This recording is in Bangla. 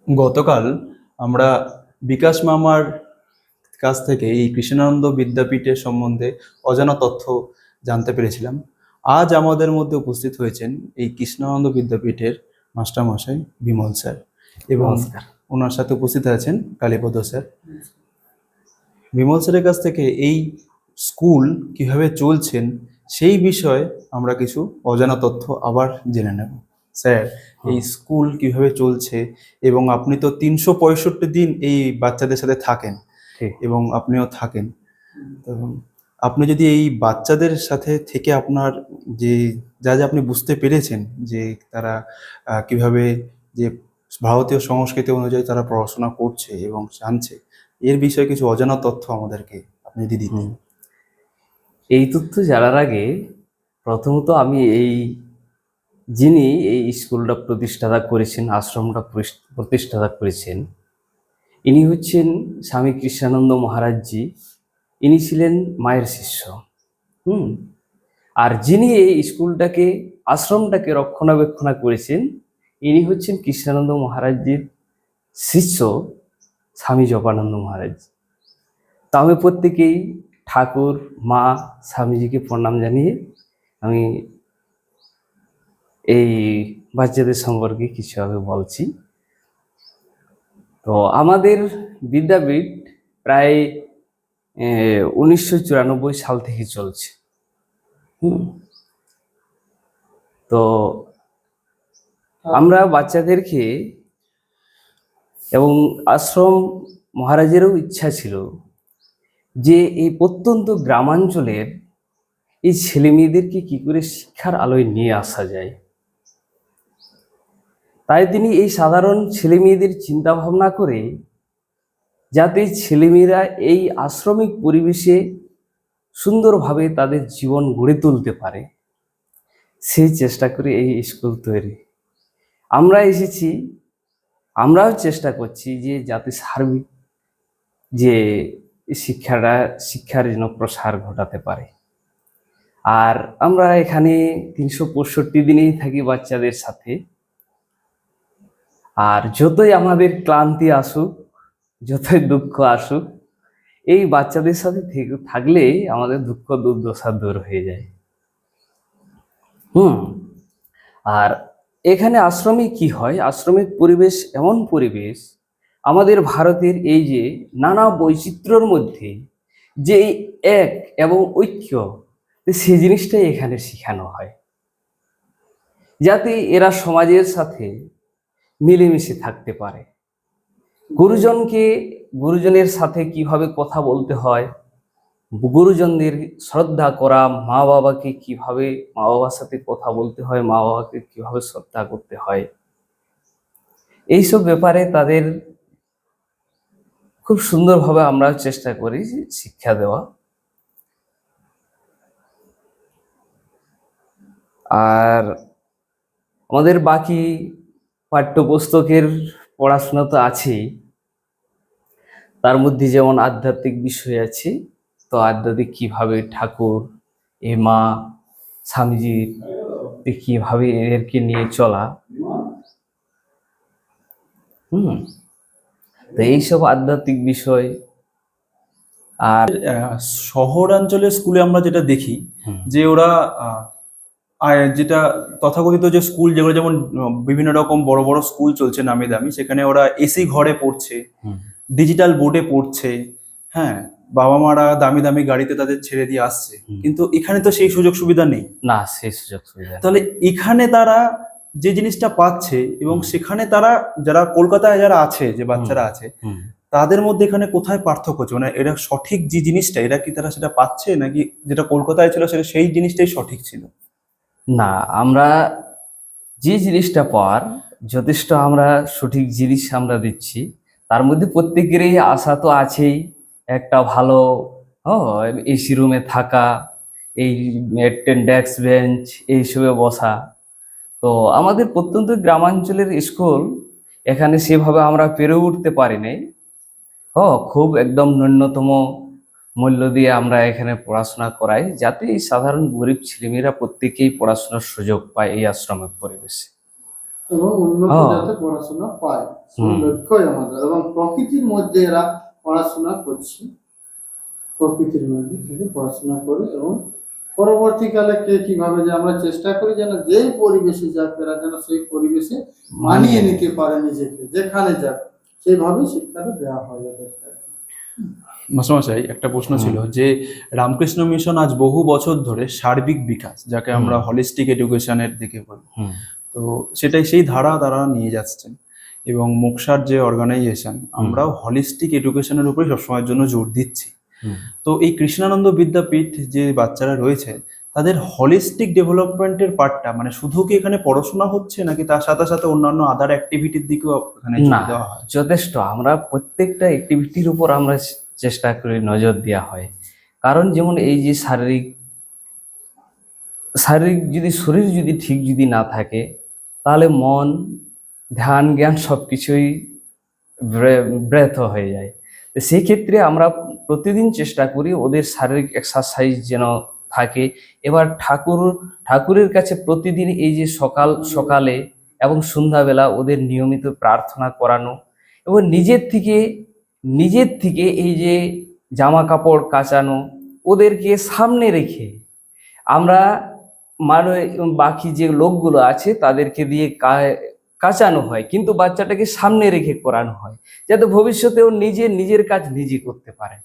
গতকাল আমরা বিকাশ মামার কাছ থেকে এই কৃষ্ণানন্দ বিদ্যাপীঠের সম্বন্ধে অজানা তথ্য জানতে পেরেছিলাম। আজ আমাদের মধ্যে উপস্থিত হয়েছেন এই কৃষ্ণানন্দ বিদ্যাপীঠের মাস্টারমশাই বিমল স্যার, এবং নমস্কার। ওনার সাথে উপস্থিত আছেন কালীপদ স্যার। বিমল স্যারের কাছ থেকে এই স্কুল কিভাবে চলছেন সেই বিষয়ে আমরা কিছু অজানা তথ্য আবার জেনে নেব। স্যার, এই স্কুল কিভাবে চলছে, এবং আপনি তো 365 দিন এই বাচ্চাদের সাথে থাকেন ঠিক। এবং আপনিও থাকেন, তো আপনি যদি এই বাচ্চাদের সাথে থেকে আপনার যে যা যা আপনি বুঝতে পেরেছেন যে তারা কিভাবে যে ভারতীয় সংস্কৃতি অনুযায়ী তারা পড়াশোনা করছে এবং জানছে, এর বিষয়ে কিছু অজানা তথ্য আমাদেরকে আপনি যদি দিতেন। এই তথ্য জানার আগে প্রথমত আমি যিনি এই স্কুলটা প্রতিষ্ঠাতা করেছেন, আশ্রমটা প্রতিষ্ঠাতা করেছেন, ইনি হচ্ছেন স্বামী কৃষ্ণানন্দ মহারাজজি। ইনি ছিলেন মায়ের শিষ্য। আর যিনি এই স্কুলটাকে, আশ্রমটাকে রক্ষণাবেক্ষণ করেছেন, ইনি হচ্ছেন কৃষ্ণানন্দ মহারাজজির শিষ্য স্বামী জপানন্দ মহারাজ। তা আমি প্রত্যেকেই ঠাকুর, মা, স্বামীজিকে প্রণাম জানিয়ে আমি এই বাচ্চাদের সম্পর্কে কিছু আমি বলছি। তো আমাদের বিদ্যাপীঠ প্রায় 1994 সাল থেকে চলছে। তো আমরা বাচ্চাদেরকে, এবং আশ্রম মহারাজেরও ইচ্ছা ছিল যে এই প্রত্যন্ত গ্রামাঞ্চলের এই ছেলে মেয়েদেরকে কি করে শিক্ষার আলোয় নিয়ে আসা যায়। তাই তিনি এই সাধারণ ছেলে মেয়েদের চিন্তা ভাবনা করে, যাতে ছেলেমেয়েরা এই আশ্রমিক পরিবেশে সুন্দরভাবে তাদের জীবন গড়ে তুলতে পারে, সেই চেষ্টা করে এই স্কুল তৈরি। আমরা এসেছি, আমরাও চেষ্টা করছি যে যাতে সার্বিক যে শিক্ষার যেন প্রসার ঘটাতে পারে। আর আমরা এখানে 365 দিনেই থাকি বাচ্চাদের সাথে। আর যতই আমাদের ক্লান্তি আসুক, যতই দুঃখ আসুক, এই বাচ্চাদের সাথে থাকলে আমাদের দুঃখ দুর্দশা দূর হয়ে যায়। আর এখানে আশ্রমে কি হয়, আশ্রমিক পরিবেশ এমন পরিবেশ, আমাদের ভারতের এই যে নানা বৈচিত্র্যর মধ্যে যে এক এবং ঐক্য, সেই জিনিসটাই এখানে শেখানো হয়, যাতে এরা সমাজের সাথে মিলেমিশে থাকতে পারে। গুরুজনের সাথে কিভাবে কথা বলতে হয়, গুরুজনদের শ্রদ্ধা করা, মা বাবাকে কিভাবে, মা বাবার সাথে কথা বলতে হয়, মা বাবাকে কিভাবে শ্রদ্ধা করতে হয়, এইসব ব্যাপারে তাদের খুব সুন্দরভাবে আমরা চেষ্টা করি শিক্ষা দেওয়া। আর আমাদের বাকি পাঠ্যপুস্তকের পড়াশোনা তো আছেই, তার মধ্যে যেমন আধ্যাত্মিক বিষয় আছে। তো আধ্যাত্মিক কিভাবে ঠাকুর, এ মা, স্বামীজি কিভাবে এদেরকে নিয়ে চলা, তো এইসব আধ্যাত্মিক বিষয়। আর শহরাঞ্চলের স্কুলে আমরা যেটা দেখি যে ওরা যেটা তথাকথিত যে স্কুল, যেগুলো যেমন বিভিন্ন রকম বড় বড় স্কুল চলছে নামি দামি, সেখানে ওরা এসি ঘরে পড়ছে, ডিজিটাল বোর্ডে পড়ছে, হ্যাঁ, বাবা মারা দামি দামি গাড়িতে তাদের ছেড়ে দিয়ে আসছে, কিন্তু এখানে তো সেই সুযোগ সুবিধা নেই। না, সেই সুযোগ সুবিধা। তাহলে এখানে তারা যে জিনিসটা পাচ্ছে, এবং সেখানে তারা যারা কলকাতায় যারা আছে, যে বাচ্চারা আছে, তাদের মধ্যে এখানে কোথায় পার্থক্য হচ্ছে? মানে এরা সঠিক যে জিনিসটা, এরা কি তারা সেটা পাচ্ছে, নাকি যেটা কলকাতায় ছিল সেটা সেই জিনিসটাই সঠিক ছিল? না, আমরা যে জিনিসটা পাওয়ার যথেষ্ট আমরা সঠিক জিনিস আমরা দিচ্ছি। তার মধ্যে প্রত্যেকেরই আশা তো আছেই, একটা ভালো এসি রুমে থাকা, এই ডেস্ক বেঞ্চ এইসবে বসা। তো আমাদের প্রত্যন্ত গ্রামাঞ্চলের স্কুল, এখানে সেভাবে আমরা পেরে উঠতে পারি নাই। খুব একদম ন্যূনতম মূল্য দিয়ে আমরা এখানে পড়াশোনা করাই, যাতে এই সাধারণ গরিব ছেলেমেয়েরা প্রত্যেকেই পড়াশোনার সুযোগ পায় এই আশ্রমিক পরিবেশে। এবং উন্নত হ্যাঁ। যাতে পড়াশোনা পায় সেই হুম। লক্ষ্যই আমাদের। এবং প্রকৃতির মধ্যে এরা পড়াশোনা করছে, প্রকৃতির মধ্যে থেকে পড়াশোনা করে এবং পরবর্তীকালে কে কিভাবে, যে আমরা চেষ্টা করি যেন যেই পরিবেশে যাক এরা যেন সেই পরিবেশে মানিয়ে নিতে পারে নিজেকে, যেখানে যাক সেইভাবেই শিক্ষাটা দেওয়া হয় এদেরকে। মাস্টারমশাই, একটা প্রশ্ন হুম। ছিল যে রামকৃষ্ণ মিশন আজ বহু বছর ধরে সার্বিক বিকাশ, যাকে আমরা হলিস্টিক এডুকেশনের দিকে বলি, হুম। তো সেটাই সেই ধারা তারা নিয়ে যাচ্ছেন। এবং মোক্সার যে অর্গানাইজেশন, আমরাও হলিস্টিক এডুকেশনের উপরে সবসময়ের জন্য জোর দিচ্ছি। হুম। তো এই কৃষ্ণানন্দ বিদ্যাপীঠ যে বাচ্চারা রয়েছে, তাদের হলিস্টিক ডেভেলপমেন্টের পার্টটা মানে শুধু কি এখানে পড়াশোনা হচ্ছে, নাকি তার সাথে সাথে অন্যান্য আদার অ্যাক্টিভিটির দিকেও এখানে জোর না, দেওয়া হয়? যথেষ্ট। আমরা প্রত্যেকটা অ্যাক্টিভিটির উপর আমরা চেষ্টা করি, নজর দেওয়া হয়। কারণ যেমন এই যে শারীরিক শারীরিক যদি শরীর যদি ঠিক যদি না থাকে, তাহলে মন, ধ্যান, জ্ঞান সবকিছুই ব্রেথ হয়ে যায়। তো সেই ক্ষেত্রে আমরা প্রতিদিন চেষ্টা করি ওদের শারীরিক এক্সারসাইজ যেন থাকে। এবার ঠাকুরের কাছে প্রতিদিন এই যে সকালে এবং সন্ধ্যাবেলা ওদের নিয়মিত প্রার্থনা করানো, এবং নিজের থেকে এই যে জামা কাপড় কাচানো ওদেরকে সামনে রেখে, আমরা মানে বাকি যে লোকগুলো আছে তাদেরকে দিয়ে কাচানো হয়, কিন্তু বাচ্চাটাকে সামনে রেখে করানো হয়, যাতে ভবিষ্যতে ও নিজের কাজ নিজে করতে পারে।